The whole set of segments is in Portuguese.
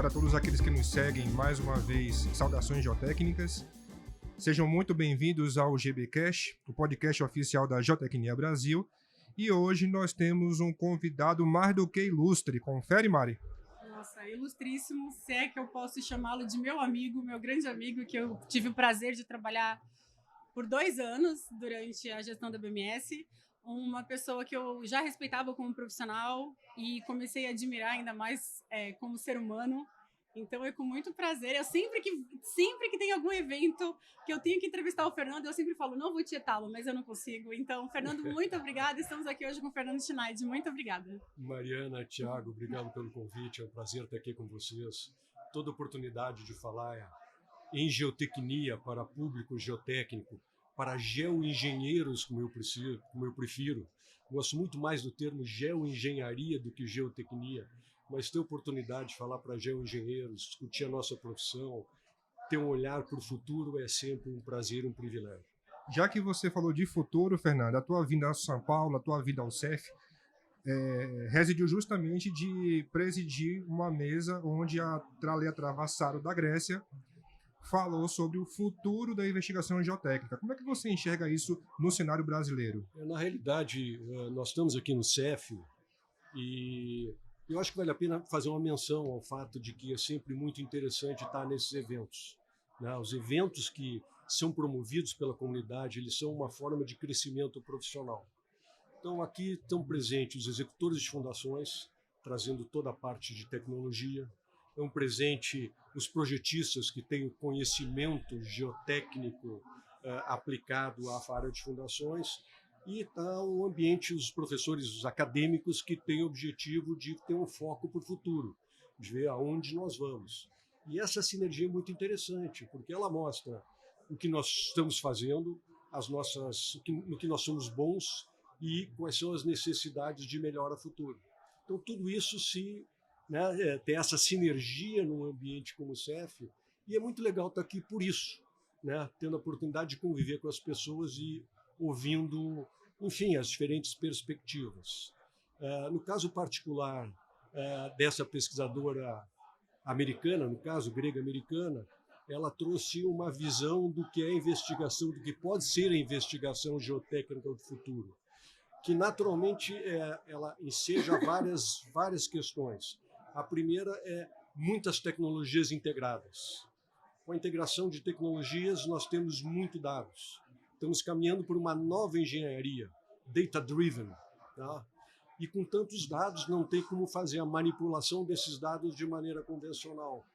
para todos aqueles que nos seguem. Mais uma vez, saudações geotécnicas. Sejam muito bem-vindos ao GBcast, o podcast oficial da Geotecnia Brasil. E hoje nós temos um convidado mais do que ilustre. Confere, Mari? Nossa, ilustríssimo, se é que eu posso chamá-lo de meu amigo, meu grande amigo, que eu tive o prazer de trabalhar por 2 anos durante a gestão da BMS. Uma pessoa que eu já respeitava como profissional e comecei a admirar ainda mais como ser humano. Então é com muito prazer. Eu sempre que tem algum evento que eu tenho que entrevistar o Fernando, eu sempre falo, não vou tietá-lo, mas eu não consigo. Então, Fernando, muito obrigada. Estamos aqui hoje com o Fernando Schneid. Muito obrigada. Mariana, Thiago, obrigado pelo convite. É um prazer estar aqui com vocês. Toda oportunidade de falar em geotecnia para público geotécnico, para geoengenheiros, como eu prefiro. Gosto muito mais do termo geoengenharia do que geotecnia, mas ter oportunidade de falar para geoengenheiros, discutir a nossa profissão, ter um olhar para o futuro é sempre um prazer, um privilégio. Já que você falou de futuro, Fernando, a tua vinda a São Paulo, a tua vinda ao CEF, residiu justamente de presidir uma mesa onde a Tralea Travassaro da Grécia falou sobre o futuro da investigação geotécnica. Como é que você enxerga isso no cenário brasileiro? Na realidade, nós estamos aqui no CEF e eu acho que vale a pena fazer uma menção ao fato de que é sempre muito interessante estar nesses eventos. Né? Os eventos que são promovidos pela comunidade, eles são uma forma de crescimento profissional. Então, aqui estão presentes os executores de fundações, trazendo toda a parte de tecnologia. Estão presentes os projetistas que têm o conhecimento geotécnico aplicado à área de fundações. E está o ambiente, os professores, os acadêmicos que têm o objetivo de ter um foco para o futuro, de ver aonde nós vamos. E essa sinergia é muito interessante, porque ela mostra o que nós estamos fazendo, no que nós somos bons e quais são as necessidades de melhora futuro. Então, tudo isso tem essa sinergia num ambiente como o CEF, e é muito legal estar aqui por isso, tendo a oportunidade de conviver com as pessoas e ouvindo, enfim, as diferentes perspectivas. No caso particular dessa pesquisadora americana, no caso grega-americana, ela trouxe uma visão do que é a investigação, do que pode ser a investigação geotécnica do futuro, que naturalmente ela enseja várias questões. A primeira é muitas tecnologias integradas. Com a integração de tecnologias, nós temos muito dados. Estamos caminhando por uma nova engenharia, data-driven. Tá? E com tantos dados, não tem como fazer a manipulação desses dados de maneira convencional.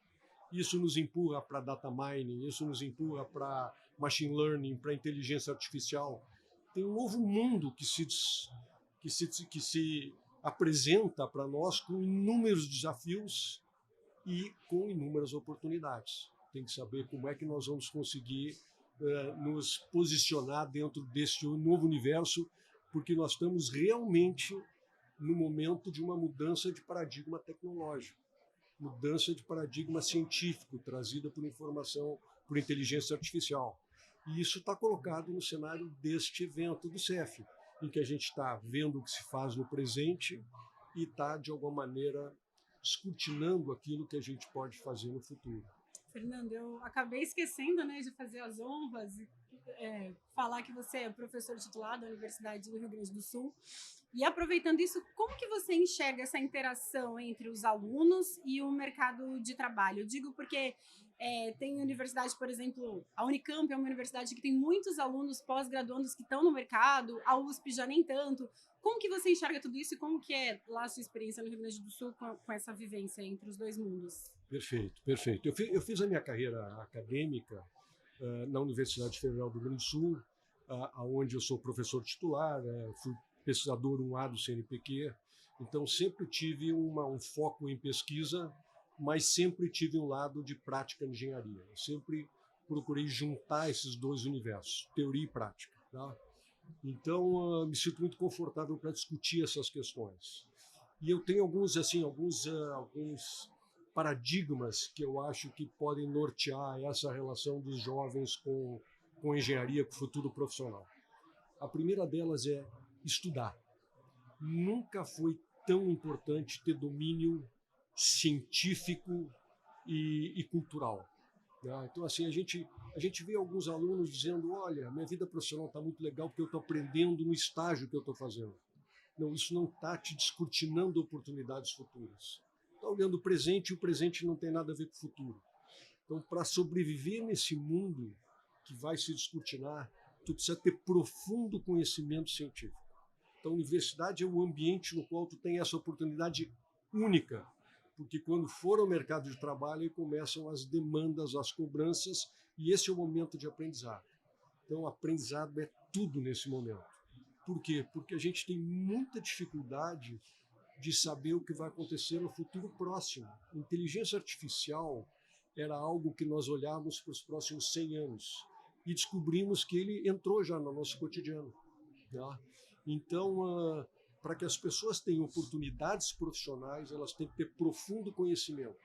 Isso nos empurra para data mining, isso nos empurra para machine learning, para inteligência artificial. Tem um novo mundo que se apresenta para nós com inúmeros desafios e com inúmeras oportunidades. Tem que saber como é que nós vamos conseguir nos posicionar dentro desse novo universo, porque nós estamos realmente no momento de uma mudança de paradigma tecnológico, mudança de paradigma científico trazida por informação, por inteligência artificial. E isso está colocado no cenário deste evento do CEF, em que a gente está vendo o que se faz no presente e está, de alguma maneira, escrutinando aquilo que a gente pode fazer no futuro. Fernando, eu acabei esquecendo de fazer as honras e falar que você é professor titular da Universidade do Rio Grande do Sul. E aproveitando isso, como que você enxerga essa interação entre os alunos e o mercado de trabalho? Eu digo porque tem universidade, por exemplo, a Unicamp é uma universidade que tem muitos alunos pós-graduandos que estão no mercado, a USP já nem tanto. Como que você enxerga tudo isso e como que é lá a sua experiência no Rio Grande do Sul com essa vivência entre os dois mundos? Perfeito. Eu fiz a minha carreira acadêmica na Universidade Federal do Rio Grande do Sul, onde eu sou professor titular, fui pesquisador 1A do CNPq, então sempre tive um foco em pesquisa, mas sempre tive um lado de prática de engenharia. Eu sempre procurei juntar esses dois universos, teoria e prática. Tá? Então, me sinto muito confortável para discutir essas questões. E eu tenho alguns paradigmas que eu acho que podem nortear essa relação dos jovens com engenharia, com o futuro profissional. A primeira delas é estudar. Nunca foi tão importante ter domínio científico e cultural. Né? Então, assim, a gente vê alguns alunos dizendo, olha, minha vida profissional está muito legal porque eu estou aprendendo no estágio que eu estou fazendo. Não, isso não está te descortinando oportunidades futuras. Está olhando o presente e o presente não tem nada a ver com o futuro. Então, para sobreviver nesse mundo que vai se descortinar, tu precisa ter profundo conhecimento científico. Então, a universidade é o ambiente no qual tu tem essa oportunidade única, porque quando for ao mercado de trabalho começam as demandas, as cobranças, e esse é o momento de aprendizado. Então, o aprendizado é tudo nesse momento. Por quê? Porque a gente tem muita dificuldade de saber o que vai acontecer no futuro próximo. Inteligência artificial era algo que nós olhávamos para os próximos 100 anos e descobrimos que ele entrou já no nosso cotidiano. Tá? Então, para que as pessoas tenham oportunidades profissionais, elas têm que ter profundo conhecimento,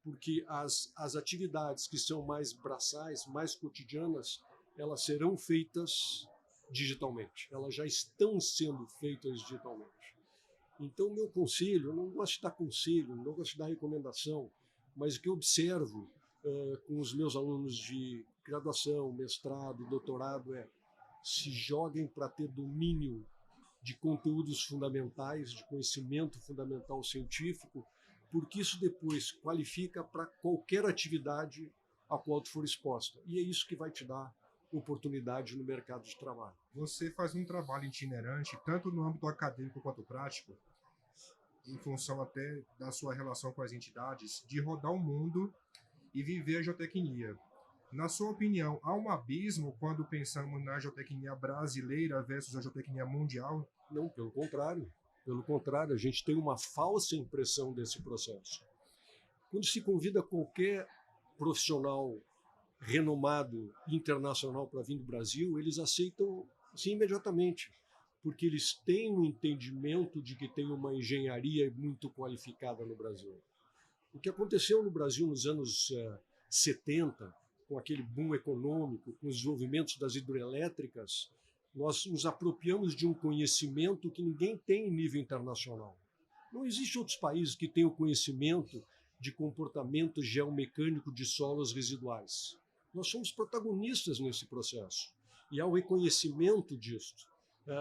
porque as atividades que são mais braçais, mais cotidianas, elas serão feitas digitalmente, elas já estão sendo feitas digitalmente. Então, meu conselho, eu não gosto de dar conselho, não gosto de dar recomendação, mas o que eu observo com os meus alunos de graduação, mestrado, doutorado se joguem para ter domínio de conteúdos fundamentais, de conhecimento fundamental científico, porque isso depois qualifica para qualquer atividade a qual tu for exposta. E é isso que vai te dar oportunidade no mercado de trabalho. Você faz um trabalho itinerante, tanto no âmbito acadêmico quanto prático, em função até da sua relação com as entidades, de rodar o mundo e viver a geotecnia. Na sua opinião, há um abismo quando pensamos na geotecnia brasileira versus a geotecnia mundial? Não, pelo contrário. Pelo contrário, a gente tem uma falsa impressão desse processo. Quando se convida qualquer profissional renomado internacional para vir do Brasil, eles aceitam sim imediatamente, porque eles têm um entendimento de que tem uma engenharia muito qualificada no Brasil. O que aconteceu no Brasil nos anos 70, com aquele boom econômico, com os desenvolvimentos das hidroelétricas, nós nos apropriamos de um conhecimento que ninguém tem em nível internacional. Não existe outros países que tenham conhecimento de comportamento geomecânico de solos residuais. Nós somos protagonistas nesse processo. E há o reconhecimento disso.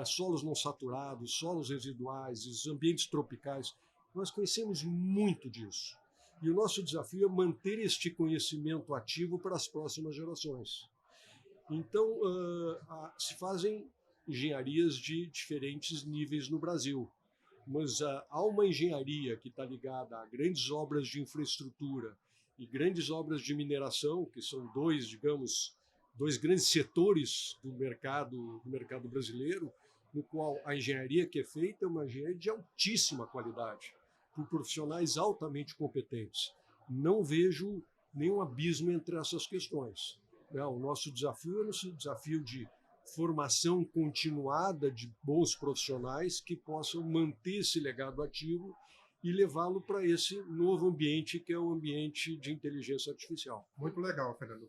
Solos não saturados, solos residuais, os ambientes tropicais. Nós conhecemos muito disso. E o nosso desafio é manter este conhecimento ativo para as próximas gerações. Então, se fazem engenharias de diferentes níveis no Brasil. Mas há uma engenharia que está ligada a grandes obras de infraestrutura e grandes obras de mineração, que são dois grandes setores do mercado brasileiro, no qual a engenharia que é feita é uma engenharia de altíssima qualidade, por profissionais altamente competentes. Não vejo nenhum abismo entre essas questões. O nosso desafio é um desafio de formação continuada de bons profissionais que possam manter esse legado ativo e levá-lo para esse novo ambiente que é o ambiente de inteligência artificial. Muito legal, Fernando.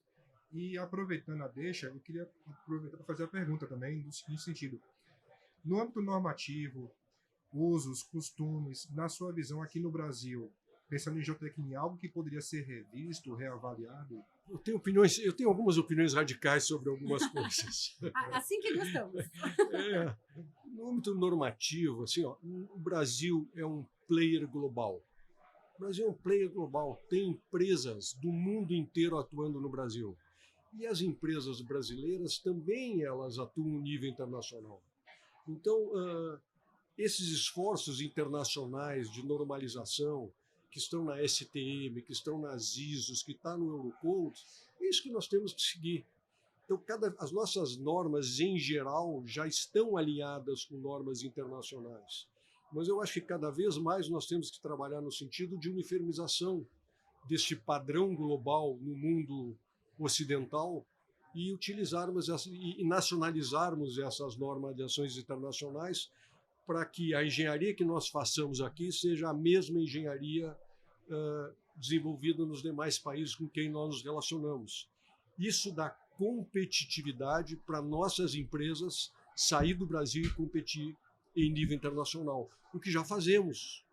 E aproveitando a deixa, eu queria aproveitar para fazer a pergunta também, no seguinte sentido. No âmbito normativo, usos, costumes, na sua visão aqui no Brasil, pensando em geotecnia, algo que poderia ser revisto, reavaliado? Eu tenho algumas opiniões radicais sobre algumas coisas. Assim que gostamos. No âmbito normativo, assim, o Brasil é um player global. O Brasil é um player global, tem empresas do mundo inteiro atuando no Brasil. E as empresas brasileiras também elas atuam no nível internacional. Então, esses esforços internacionais de normalização, que estão na STM, que estão nas ISOs, que está no Eurocode, é isso que nós temos que seguir. Então, as nossas normas, em geral, já estão alinhadas com normas internacionais. Mas eu acho que cada vez mais nós temos que trabalhar no sentido de uniformização deste padrão global no mundo ocidental e utilizarmos e nacionalizarmos essas normalizações internacionais para que a engenharia que nós façamos aqui seja a mesma engenharia desenvolvida nos demais países com quem nós nos relacionamos. Isso dá competitividade para nossas empresas sair do Brasil e competir em nível internacional. O que já fazemos.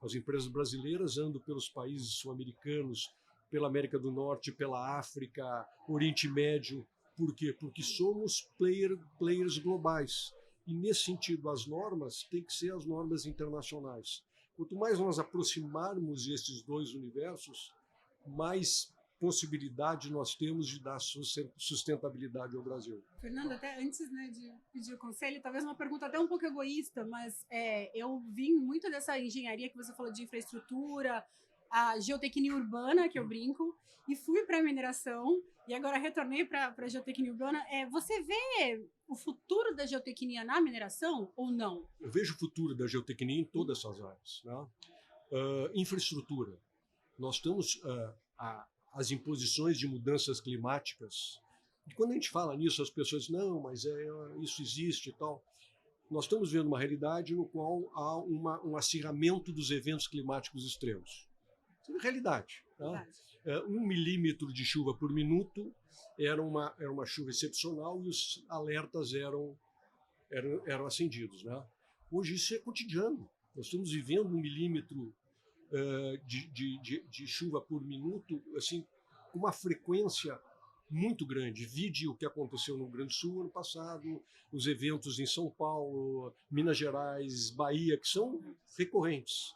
As empresas brasileiras andam pelos países sul-americanos, pela América do Norte, pela África, Oriente Médio. Por quê? Porque somos players globais. E, nesse sentido, as normas têm que ser as normas internacionais. Quanto mais nós aproximarmos esses dois universos, mais possibilidade nós temos de dar sustentabilidade ao Brasil. Fernando, até antes, né, de pedir o conselho, talvez uma pergunta até um pouco egoísta, mas eu vim muito dessa engenharia que você falou de infraestrutura, a geotecnia urbana, que eu brinco, e fui para a mineração, e agora retornei para a geotecnia urbana. Você vê o futuro da geotecnia na mineração ou não? Eu vejo o futuro da geotecnia em todas essas áreas, né? Infraestrutura. Nós estamos as imposições de mudanças climáticas. E quando a gente fala nisso, as pessoas dizem, não, mas isso existe e tal. Nós estamos vendo uma realidade no qual há um acirramento dos eventos climáticos extremos. Isso é realidade. Tá? 1 milímetro de chuva por minuto era uma chuva excepcional e os alertas eram acendidos. Né? Hoje isso é cotidiano. Nós estamos vivendo 1 milímetro de chuva por minuto, assim, com uma frequência muito grande. Vide o que aconteceu no Rio Grande do Sul ano passado, os eventos em São Paulo, Minas Gerais, Bahia, que são recorrentes.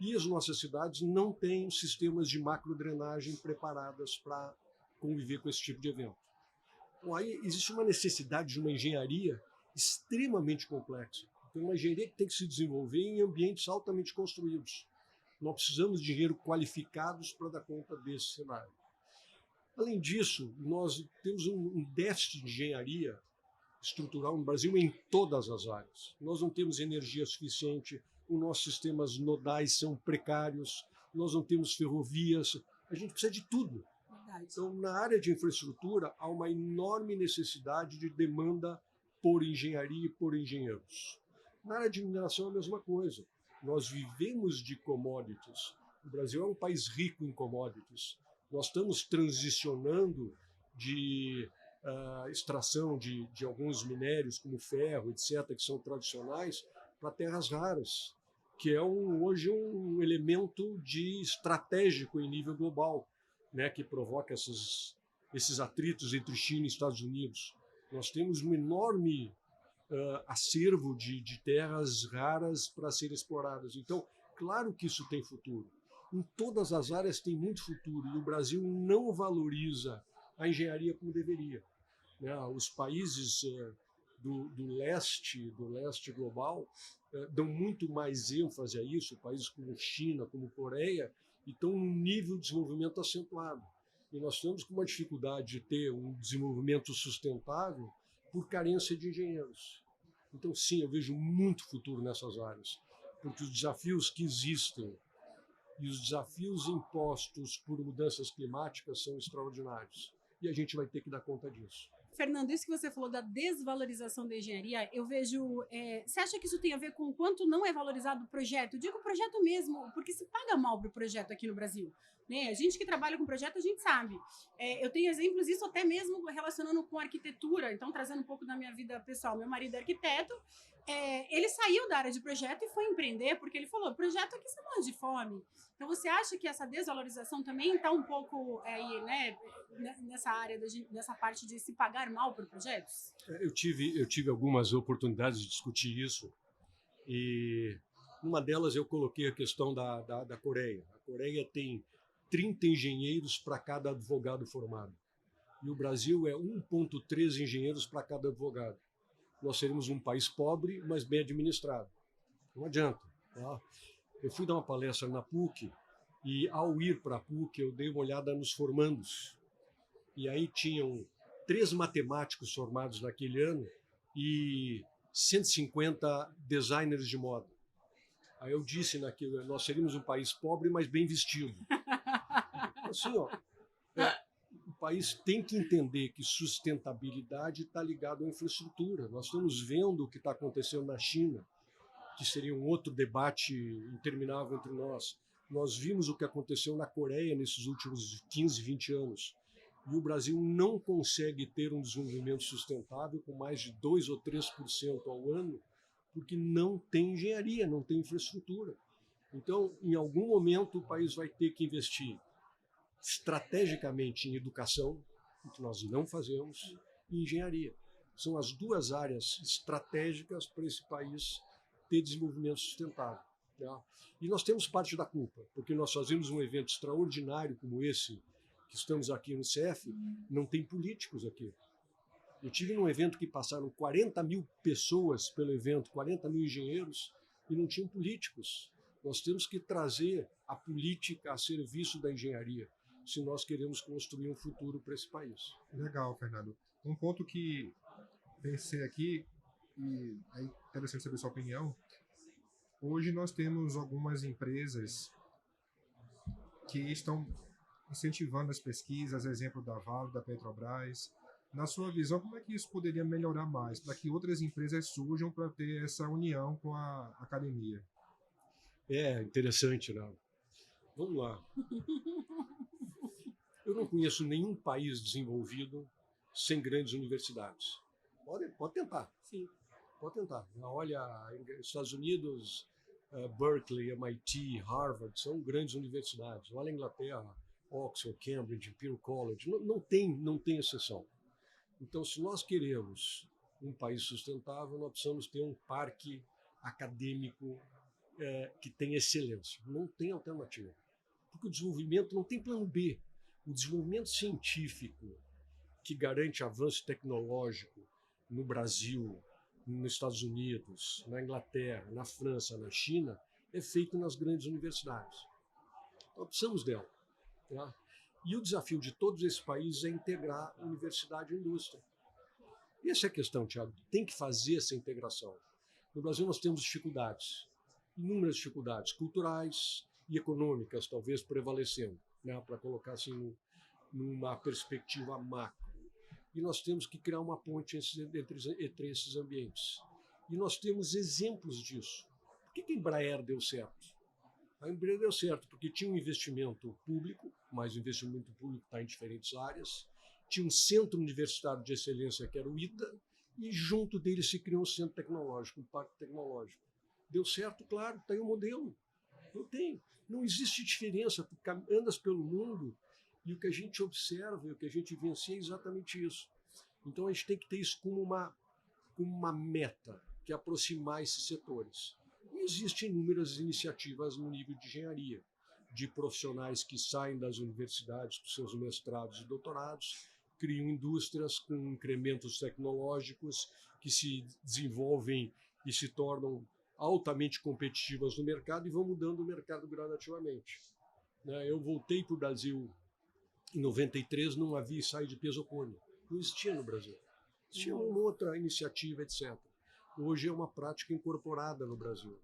E as nossas cidades não têm sistemas de macrodrenagem preparadas para conviver com esse tipo de evento. Então, aí existe uma necessidade de uma engenharia extremamente complexa. Então, uma engenharia que tem que se desenvolver em ambientes altamente construídos. Nós precisamos de engenheiros qualificados para dar conta desse cenário. Além disso, nós temos um déficit de engenharia estrutural no Brasil em todas as áreas. Nós não temos energia suficiente, os nossos sistemas nodais são precários, nós não temos ferrovias, a gente precisa de tudo. Verdade. Então, na área de infraestrutura, há uma enorme necessidade de demanda por engenharia e por engenheiros. Na área de mineração é a mesma coisa. Nós vivemos de commodities. O Brasil é um país rico em commodities. Nós estamos transicionando de extração de alguns minérios, como ferro, etc., que são tradicionais, para terras raras, que é hoje um elemento estratégico em nível global, né, que provoca esses atritos entre China e Estados Unidos. Nós temos um enorme acervo de terras raras para serem exploradas. Então, claro que isso tem futuro. Em todas as áreas tem muito futuro e o Brasil não valoriza a engenharia como deveria. Né? Os países do leste global dão muito mais ênfase a isso, países como China, como Coreia, e estão num nível de desenvolvimento acentuado. E nós estamos com uma dificuldade de ter um desenvolvimento sustentável por carência de engenheiros. Então, sim, eu vejo muito futuro nessas áreas, porque os desafios que existem e os desafios impostos por mudanças climáticas são extraordinários. E a gente vai ter que dar conta disso. Fernando, isso que você falou da desvalorização da engenharia, eu vejo... você acha que isso tem a ver com o quanto não é valorizado o projeto? Eu digo o projeto mesmo, porque se paga mal para o projeto aqui no Brasil. Né? A gente que trabalha com projeto, a gente sabe. Eu tenho exemplos disso até mesmo relacionando com arquitetura, então trazendo um pouco da minha vida pessoal. Meu marido é arquiteto, ele saiu da área de projeto e foi empreender, porque ele falou, projeto aqui você morre de fome. Então você acha que essa desvalorização também está um pouco aí, né, nessa área, nessa parte de se pagar mal por projetos? Eu tive algumas oportunidades de discutir isso e numa delas eu coloquei a questão da Coreia. A Coreia tem 30 engenheiros para cada advogado formado. E o Brasil é 1,3 engenheiros para cada advogado. Nós seremos um país pobre, mas bem administrado. Não adianta. Tá? Eu fui dar uma palestra na PUC e, ao ir para a PUC, eu dei uma olhada nos formandos. E aí tinham 3 matemáticos formados naquele ano e 150 designers de moda. Aí eu disse naquilo, nós seríamos um país pobre, mas bem vestido. Assim, ó, o país tem que entender que sustentabilidade está ligado à infraestrutura. Nós estamos vendo o que está acontecendo na China, que seria um outro debate interminável entre nós. Nós vimos o que aconteceu na Coreia nesses últimos 15, 20 anos. E o Brasil não consegue ter um desenvolvimento sustentável com mais de 2 ou 3% ao ano, porque não tem engenharia, não tem infraestrutura. Então, em algum momento, o país vai ter que investir estrategicamente em educação, o que nós não fazemos, e engenharia. São as duas áreas estratégicas para esse país ter desenvolvimento sustentável. Tá? E nós temos parte da culpa, porque nós fazemos um evento extraordinário como esse, que estamos aqui no CEF, não tem políticos aqui. Eu tive num evento que passaram 40 mil pessoas pelo evento, 40 mil engenheiros, e não tinham políticos. Nós temos que trazer a política a serviço da engenharia, se nós queremos construir um futuro para esse país. Legal, Fernando. Um ponto que pensei aqui, e é interessante saber sua opinião, hoje nós temos algumas empresas que estão incentivando as pesquisas, exemplo da Vale, da Petrobras. Na sua visão, como é que isso poderia melhorar mais, para que outras empresas surjam para ter essa união com a academia? É interessante, né? Vamos lá. Eu não conheço nenhum país desenvolvido sem grandes universidades. Pode tentar. Sim. Pode tentar. Olha, Estados Unidos, Berkeley, MIT, Harvard, são grandes universidades. Olha a Inglaterra, Oxford, Cambridge, Imperial College. Não tem exceção. Então, se nós queremos um país sustentável, nós precisamos ter um parque acadêmico que tem excelência. Não tem alternativa. Porque o desenvolvimento não tem plano B. O desenvolvimento científico que garante avanço tecnológico no Brasil, nos Estados Unidos, na Inglaterra, na França, na China, é feito nas grandes universidades. Nós precisamos dela. Tá? E o desafio de todos esses países é integrar universidade e indústria. E essa é a questão, Tiago. Tem que fazer essa integração. No Brasil nós temos dificuldades, inúmeras dificuldades culturais e econômicas, talvez prevalecendo, né, para colocar assim numa perspectiva macro. E nós temos que criar uma ponte entre esses ambientes. E nós temos exemplos disso. Por que a Embraer deu certo? A Embraer deu certo porque tinha um investimento público, mas o investimento público está em diferentes áreas, tinha um centro universitário de excelência que era o ITA, e junto dele se criou um centro tecnológico, um parque tecnológico. Deu certo, claro, está aí o modelo. Não existe diferença, tu andas pelo mundo e o que a gente observa e o que a gente vivencia é exatamente isso. Então a gente tem que ter isso como uma meta, que é aproximar esses setores. E existem inúmeras iniciativas no nível de engenharia, de profissionais que saem das universidades com seus mestrados e doutorados, criam indústrias com incrementos tecnológicos que se desenvolvem e se tornam altamente competitivas no mercado e vão mudando o mercado gradativamente. Eu voltei para o Brasil em 93, não havia ensaio de peso cone. Não existia no Brasil. Existia uma outra iniciativa, etc. Hoje é uma prática incorporada no Brasil.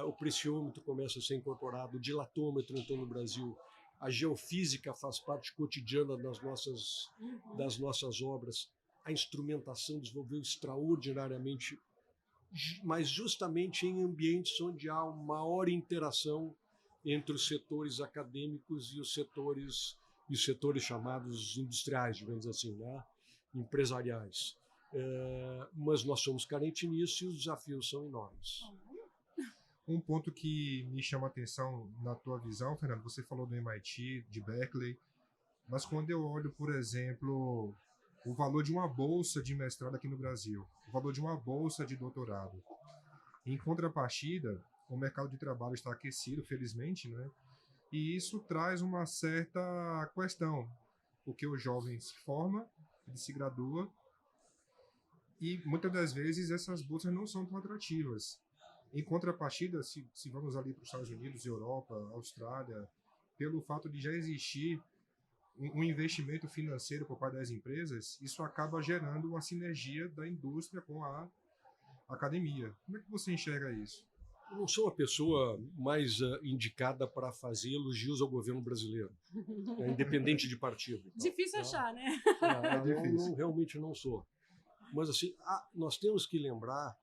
O preciômetro começa a ser incorporado, o dilatômetro entrou no Brasil, a geofísica faz parte cotidiana das nossas obras, a instrumentação desenvolveu extraordinariamente, mas justamente em ambientes onde há uma maior interação entre os setores acadêmicos e os setores chamados industriais, digamos assim, né? Empresariais. Mas nós somos carentes nisso e os desafios são enormes. Um ponto que me chama a atenção na tua visão, Fernando, você falou do MIT, de Berkeley, mas quando eu olho, por exemplo, o valor de uma bolsa de mestrado aqui no Brasil, o valor de uma bolsa de doutorado, em contrapartida, o mercado de trabalho está aquecido, felizmente, né? E isso traz uma certa questão, porque o jovem se forma, ele se gradua, e muitas das vezes essas bolsas não são tão atrativas. Em contrapartida, se vamos ali para os Estados Unidos, Europa, Austrália, pelo fato de já existir um investimento financeiro por parte das empresas, isso acaba gerando uma sinergia da indústria com a academia. Como é que você enxerga isso? Eu não sou a pessoa mais indicada para fazer elogios ao governo brasileiro, independente de partido. Difícil achar, né? Difícil. Realmente não sou. Mas assim, nós temos que lembrar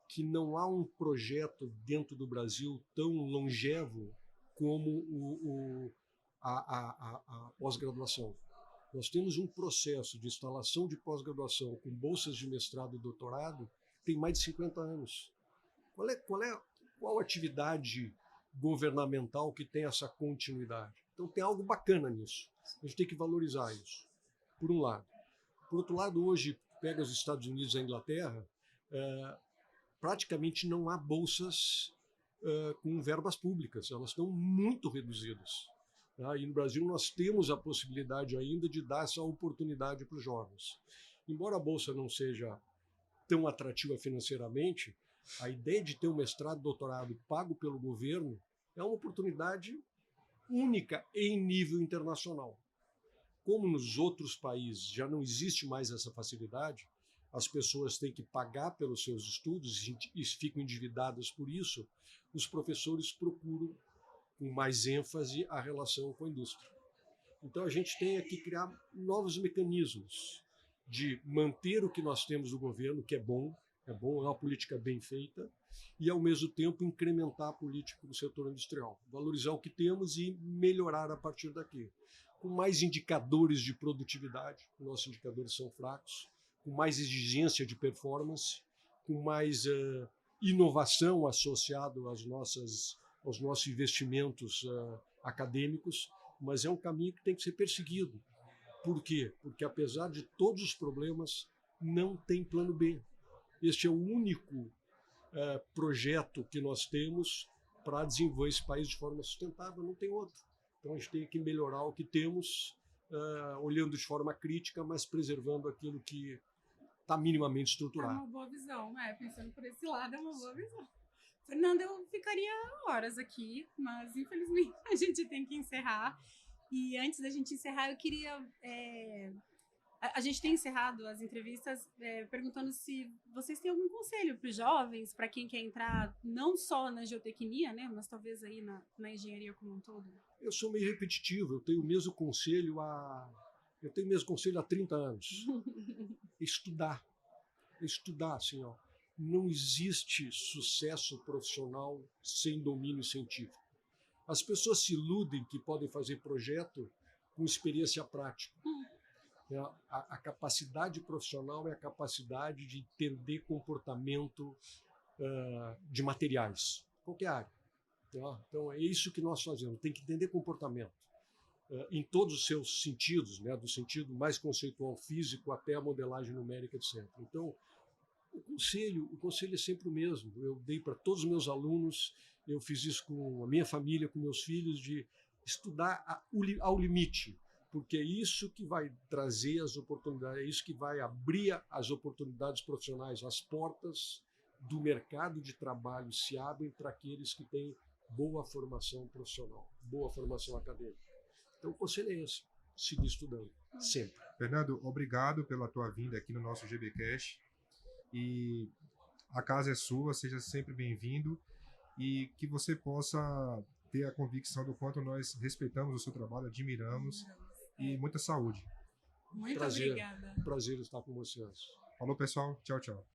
que não há um projeto dentro do Brasil tão longevo como a pós-graduação. Nós temos um processo de instalação de pós-graduação com bolsas de mestrado e doutorado que tem mais de 50 anos. Qual atividade governamental que tem essa continuidade. Então tem algo bacana nisso. A gente tem que valorizar isso, por um lado. Por outro lado, hoje, pega os Estados Unidos e a Inglaterra, praticamente não há bolsas com verbas públicas, elas estão muito reduzidas. Tá? E no Brasil nós temos a possibilidade ainda de dar essa oportunidade para os jovens. Embora a bolsa não seja tão atrativa financeiramente, a ideia de ter um mestrado, doutorado pago pelo governo é uma oportunidade única em nível internacional. Como nos outros países já não existe mais essa facilidade, as pessoas têm que pagar pelos seus estudos e ficam endividadas por isso, os professores procuram com mais ênfase a relação com a indústria. Então a gente tem aqui que criar novos mecanismos de manter o que nós temos do governo, que é uma política bem feita, e ao mesmo tempo incrementar a política do setor industrial, valorizar o que temos e melhorar a partir daqui. Com mais indicadores de produtividade, nossos indicadores são fracos, com mais exigência de performance, com mais inovação associado aos nossos investimentos acadêmicos, mas é um caminho que tem que ser perseguido. Por quê? Porque apesar de todos os problemas, não tem plano B. Este é o único projeto que nós temos para desenvolver esse país de forma sustentável, não tem outro. Então a gente tem que melhorar o que temos, olhando de forma crítica, mas preservando aquilo que está minimamente estruturado. É uma boa visão, pensando por esse lado, é uma boa visão. Fernando, eu ficaria horas aqui, mas infelizmente a gente tem que encerrar. E antes da gente encerrar, eu queria... A gente tem encerrado as entrevistas perguntando se vocês têm algum conselho para os jovens, para quem quer entrar não só na geotecnia, né, mas talvez aí na engenharia como um todo. Eu sou meio repetitivo, eu tenho o mesmo conselho há 30 anos. Estudar, assim, ó. Não existe sucesso profissional sem domínio científico. As pessoas se iludem que podem fazer projeto com experiência prática. A capacidade profissional é a capacidade de entender comportamento de materiais, qualquer área. Então é isso que nós fazemos, tem que entender comportamento em todos os seus sentidos, né, do sentido mais conceitual físico até a modelagem numérica, etc. Então o conselho é sempre o mesmo. Eu dei para todos os meus alunos, eu fiz isso com a minha família, com meus filhos, de estudar ao limite, porque é isso que vai trazer as oportunidades, é isso que vai abrir as oportunidades profissionais, as portas do mercado de trabalho se abrem para aqueles que têm boa formação profissional, boa formação acadêmica. Então o conselho é esse, seguir estudando, sempre. Fernando, obrigado pela tua vinda aqui no nosso GBcast, e a casa é sua, seja sempre bem-vindo, e que você possa ter a convicção do quanto nós respeitamos o seu trabalho, admiramos, e muita saúde. Muito obrigada. Prazer estar com vocês. Falou, pessoal. Tchau, tchau.